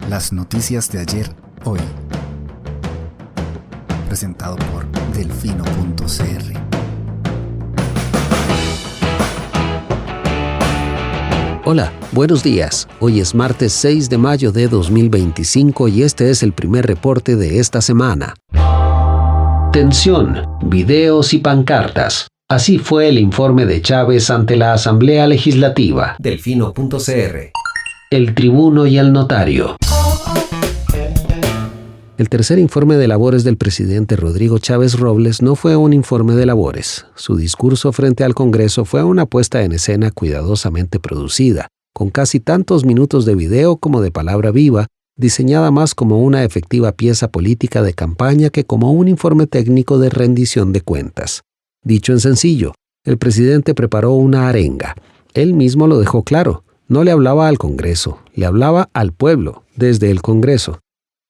Las noticias de ayer, hoy. Presentado por delfino.cr. Hola, buenos días. Hoy es martes 6 de mayo de 2025 y este es el primer reporte de esta semana. Tensión, videos y pancartas. Así fue el informe de Chávez ante la Asamblea Legislativa. Delfino.cr. El tribuno y el notario. El tercer informe de labores del presidente Rodrigo Chávez Robles no fue un informe de labores. Su discurso frente al Congreso fue una puesta en escena cuidadosamente producida, con casi tantos minutos de video como de palabra viva, diseñada más como una efectiva pieza política de campaña que como un informe técnico de rendición de cuentas. Dicho en sencillo, el presidente preparó una arenga. Él mismo lo dejó claro. No le hablaba al Congreso, le hablaba al pueblo, desde el Congreso.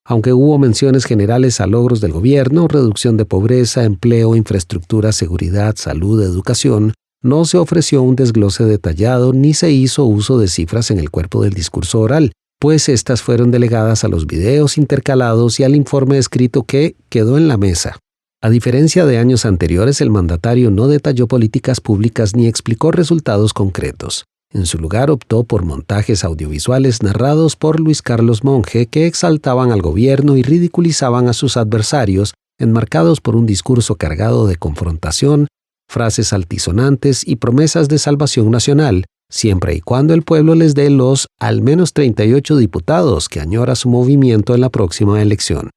Aunque hubo menciones generales a logros del gobierno, reducción de pobreza, empleo, infraestructura, seguridad, salud, educación, no se ofreció un desglose detallado ni se hizo uso de cifras en el cuerpo del discurso oral, pues estas fueron delegadas a los videos intercalados y al informe escrito que quedó en la mesa. A diferencia de años anteriores, el mandatario no detalló políticas públicas ni explicó resultados concretos. En su lugar optó por montajes audiovisuales narrados por Luis Carlos Monge que exaltaban al gobierno y ridiculizaban a sus adversarios, enmarcados por un discurso cargado de confrontación, frases altisonantes y promesas de salvación nacional, siempre y cuando el pueblo les dé los al menos 38 diputados que añora su movimiento en la próxima elección.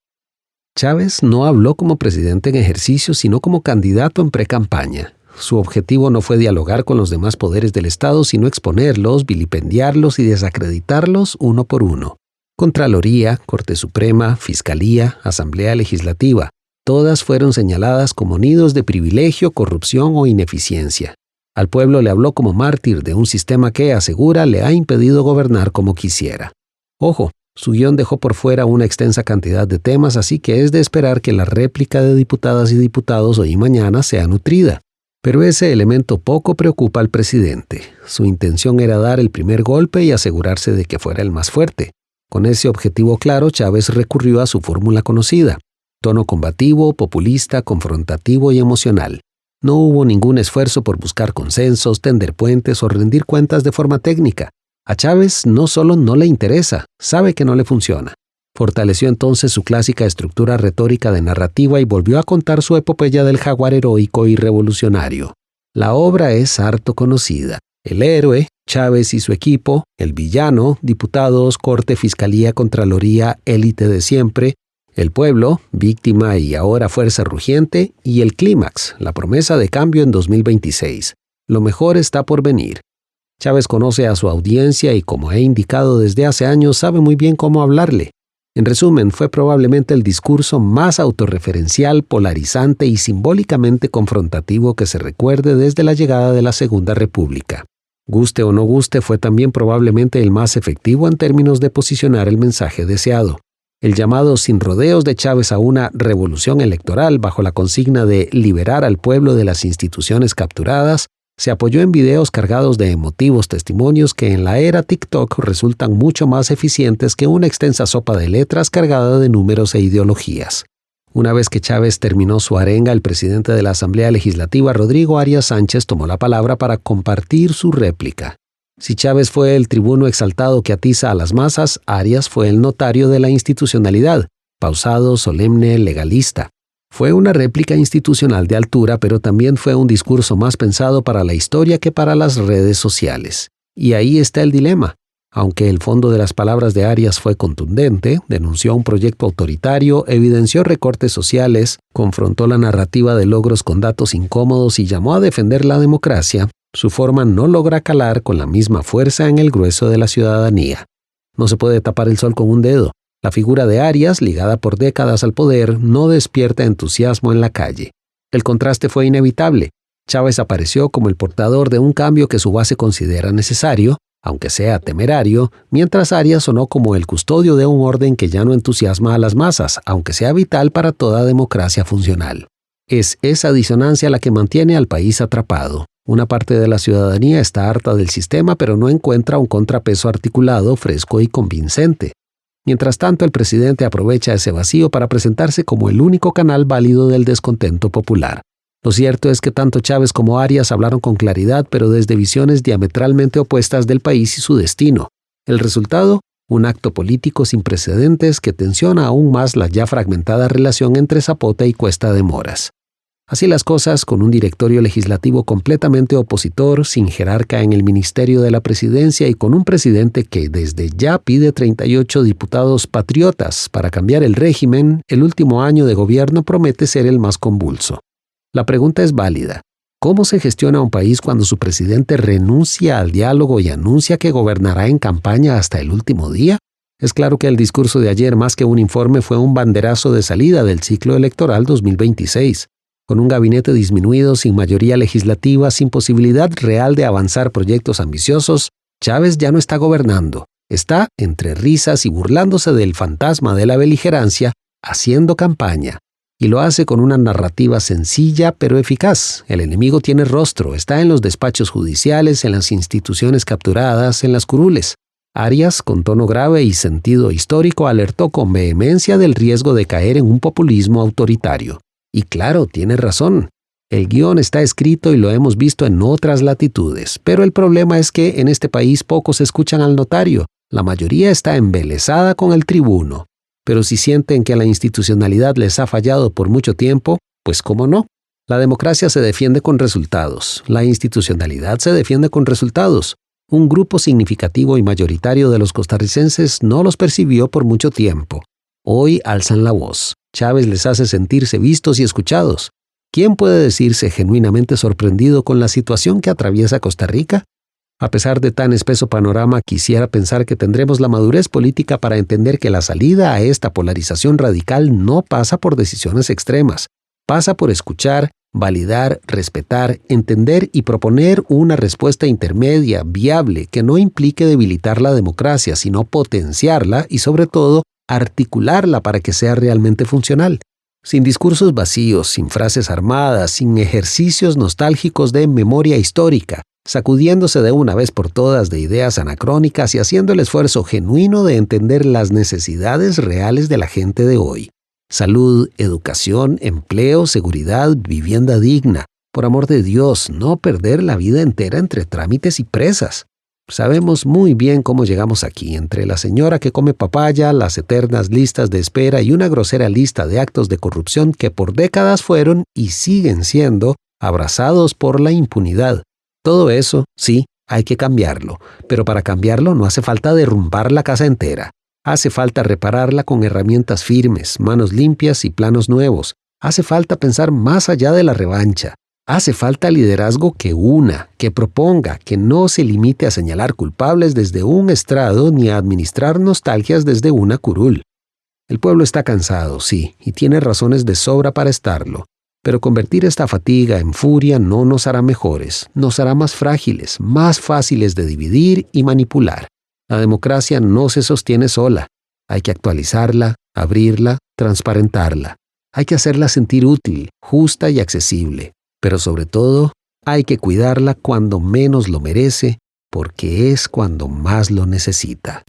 Chávez no habló como presidente en ejercicio, sino como candidato en precampaña. Su objetivo no fue dialogar con los demás poderes del Estado, sino exponerlos, vilipendiarlos y desacreditarlos uno por uno. Contraloría, Corte Suprema, Fiscalía, Asamblea Legislativa, todas fueron señaladas como nidos de privilegio, corrupción o ineficiencia. Al pueblo le habló como mártir de un sistema que, asegura, le ha impedido gobernar como quisiera. Ojo, su guión dejó por fuera una extensa cantidad de temas, así que es de esperar que la réplica de diputadas y diputados hoy y mañana sea nutrida. Pero ese elemento poco preocupa al presidente. Su intención era dar el primer golpe y asegurarse de que fuera el más fuerte. Con ese objetivo claro, Chávez recurrió a su fórmula conocida: tono combativo, populista, confrontativo y emocional. No hubo ningún esfuerzo por buscar consensos, tender puentes o rendir cuentas de forma técnica. A Chávez no solo no le interesa, sabe que no le funciona. Fortaleció entonces su clásica estructura retórica de narrativa y volvió a contar su epopeya del jaguar heroico y revolucionario. La obra es harto conocida. El héroe, Chávez y su equipo; el villano, diputados, corte, fiscalía, contraloría, élite de siempre; el pueblo, víctima y ahora fuerza rugiente; y el clímax, la promesa de cambio en 2026. Lo mejor está por venir. Chávez conoce a su audiencia y, como he indicado desde hace años, sabe muy bien cómo hablarle. En resumen, fue probablemente el discurso más autorreferencial, polarizante y simbólicamente confrontativo que se recuerde desde la llegada de la Segunda República. Guste o no guste, fue también probablemente el más efectivo en términos de posicionar el mensaje deseado. El llamado sin rodeos de Chávez a una revolución electoral bajo la consigna de liberar al pueblo de las instituciones capturadas se apoyó en videos cargados de emotivos testimonios que en la era TikTok resultan mucho más eficientes que una extensa sopa de letras cargada de números e ideologías. Una vez que Chávez terminó su arenga, el presidente de la Asamblea Legislativa, Rodrigo Arias Sánchez, tomó la palabra para compartir su réplica. Si Chávez fue el tribuno exaltado que atiza a las masas, Arias fue el notario de la institucionalidad, pausado, solemne, legalista. Fue una réplica institucional de altura, pero también fue un discurso más pensado para la historia que para las redes sociales. Y ahí está el dilema. Aunque el fondo de las palabras de Arias fue contundente, denunció un proyecto autoritario, evidenció recortes sociales, confrontó la narrativa de logros con datos incómodos y llamó a defender la democracia, su forma no logra calar con la misma fuerza en el grueso de la ciudadanía. No se puede tapar el sol con un dedo. La figura de Arias, ligada por décadas al poder, no despierta entusiasmo en la calle. El contraste fue inevitable. Chávez apareció como el portador de un cambio que su base considera necesario, aunque sea temerario, mientras Arias sonó como el custodio de un orden que ya no entusiasma a las masas, aunque sea vital para toda democracia funcional. Es esa disonancia la que mantiene al país atrapado. Una parte de la ciudadanía está harta del sistema, pero no encuentra un contrapeso articulado, fresco y convincente. Mientras tanto, el presidente aprovecha ese vacío para presentarse como el único canal válido del descontento popular. Lo cierto es que tanto Chávez como Arias hablaron con claridad, pero desde visiones diametralmente opuestas del país y su destino. El resultado, un acto político sin precedentes que tensiona aún más la ya fragmentada relación entre Zapota y Cuesta de Moras. Así las cosas, con un directorio legislativo completamente opositor, sin jerarca en el Ministerio de la Presidencia y con un presidente que desde ya pide 38 diputados patriotas para cambiar el régimen, el último año de gobierno promete ser el más convulso. La pregunta es válida. ¿Cómo se gestiona un país cuando su presidente renuncia al diálogo y anuncia que gobernará en campaña hasta el último día? Es claro que el discurso de ayer, más que un informe, fue un banderazo de salida del ciclo electoral 2026. Con un gabinete disminuido, sin mayoría legislativa, sin posibilidad real de avanzar proyectos ambiciosos, Chávez ya no está gobernando. Está, entre risas y burlándose del fantasma de la beligerancia, haciendo campaña. Y lo hace con una narrativa sencilla pero eficaz. El enemigo tiene rostro, está en los despachos judiciales, en las instituciones capturadas, en las curules. Arias, con tono grave y sentido histórico, alertó con vehemencia del riesgo de caer en un populismo autoritario. Y claro, tiene razón. El guión está escrito y lo hemos visto en otras latitudes, pero el problema es que en este país pocos escuchan al notario. La mayoría está embelesada con el tribuno. Pero si sienten que la institucionalidad les ha fallado por mucho tiempo, pues cómo no. La democracia se defiende con resultados. La institucionalidad se defiende con resultados. Un grupo significativo y mayoritario de los costarricenses no los percibió por mucho tiempo. Hoy alzan la voz. Chávez les hace sentirse vistos y escuchados. ¿Quién puede decirse genuinamente sorprendido con la situación que atraviesa Costa Rica? A pesar de tan espeso panorama, quisiera pensar que tendremos la madurez política para entender que la salida a esta polarización radical no pasa por decisiones extremas. Pasa por escuchar, validar, respetar, entender y proponer una respuesta intermedia, viable, que no implique debilitar la democracia, sino potenciarla y, sobre todo, articularla para que sea realmente funcional. Sin discursos vacíos, sin frases armadas, sin ejercicios nostálgicos de memoria histórica, sacudiéndose de una vez por todas de ideas anacrónicas y haciendo el esfuerzo genuino de entender las necesidades reales de la gente de hoy. Salud, educación, empleo, seguridad, vivienda digna. Por amor de Dios, no perder la vida entera entre trámites y presas. Sabemos muy bien cómo llegamos aquí, entre la señora que come papaya, las eternas listas de espera y una grosera lista de actos de corrupción que por décadas fueron y siguen siendo abrazados por la impunidad. Todo eso, sí, hay que cambiarlo, pero para cambiarlo no hace falta derrumbar la casa entera. Hace falta repararla con herramientas firmes, manos limpias y planos nuevos. Hace falta pensar más allá de la revancha. Hace falta liderazgo que una, que proponga, que no se limite a señalar culpables desde un estrado ni a administrar nostalgias desde una curul. El pueblo está cansado, sí, y tiene razones de sobra para estarlo. Pero convertir esta fatiga en furia no nos hará mejores, nos hará más frágiles, más fáciles de dividir y manipular. La democracia no se sostiene sola. Hay que actualizarla, abrirla, transparentarla. Hay que hacerla sentir útil, justa y accesible. Pero sobre todo, hay que cuidarla cuando menos lo merece, porque es cuando más lo necesita.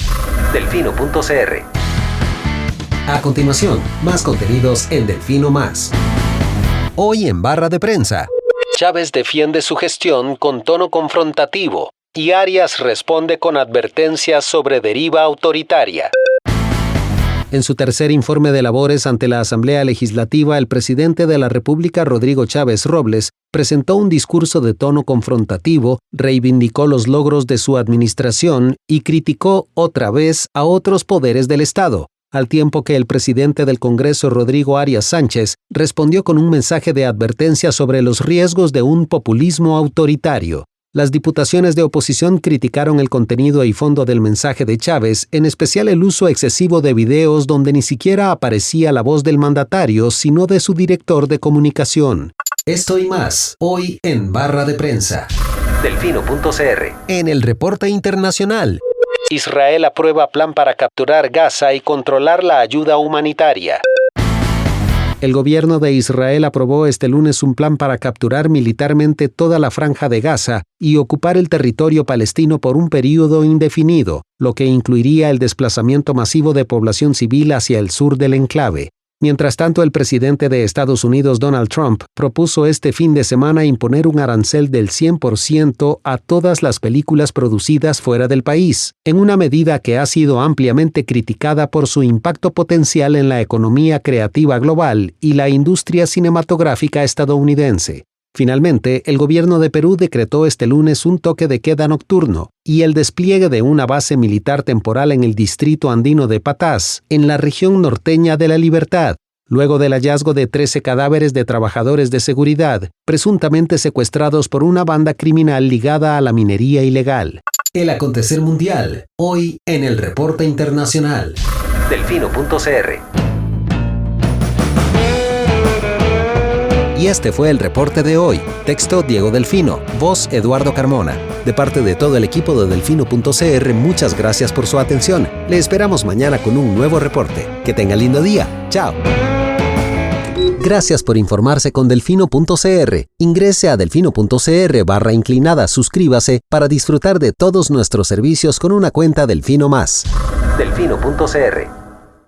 Delfino.cr. A continuación, más contenidos en Delfino Más. Hoy en Barra de Prensa. Chávez defiende su gestión con tono confrontativo y Arias responde con advertencias sobre deriva autoritaria. En su tercer informe de labores ante la Asamblea Legislativa, el presidente de la República, Rodrigo Chávez Robles, presentó un discurso de tono confrontativo, reivindicó los logros de su administración y criticó otra vez a otros poderes del Estado, al tiempo que el presidente del Congreso, Rodrigo Arias Sánchez, respondió con un mensaje de advertencia sobre los riesgos de un populismo autoritario. Las diputaciones de oposición criticaron el contenido y fondo del mensaje de Chávez, en especial el uso excesivo de videos donde ni siquiera aparecía la voz del mandatario, sino de su director de comunicación. Esto y más, hoy en Barra de Prensa. Delfino.cr. En el reporte internacional. Israel aprueba plan para capturar Gaza y controlar la ayuda humanitaria. El gobierno de Israel aprobó este lunes un plan para capturar militarmente toda la franja de Gaza y ocupar el territorio palestino por un período indefinido, lo que incluiría el desplazamiento masivo de población civil hacia el sur del enclave. Mientras tanto, el presidente de Estados Unidos, Donald Trump, propuso este fin de semana imponer un arancel del 100% a todas las películas producidas fuera del país, en una medida que ha sido ampliamente criticada por su impacto potencial en la economía creativa global y la industria cinematográfica estadounidense. Finalmente, el gobierno de Perú decretó este lunes un toque de queda nocturno y el despliegue de una base militar temporal en el distrito andino de Patás, en la región norteña de La Libertad, luego del hallazgo de 13 cadáveres de trabajadores de seguridad, presuntamente secuestrados por una banda criminal ligada a la minería ilegal. El acontecer mundial, hoy en el Reporte Internacional. Delfino.cr. Y este fue el reporte de hoy. Texto Diego Delfino, voz Eduardo Carmona. De parte de todo el equipo de Delfino.cr, muchas gracias por su atención. Le esperamos mañana con un nuevo reporte. Que tenga lindo día. Chao. Gracias por informarse con Delfino.cr. Ingrese a Delfino.cr/inclinada, suscríbase para disfrutar de todos nuestros servicios con una cuenta Delfino Más. Delfino.cr.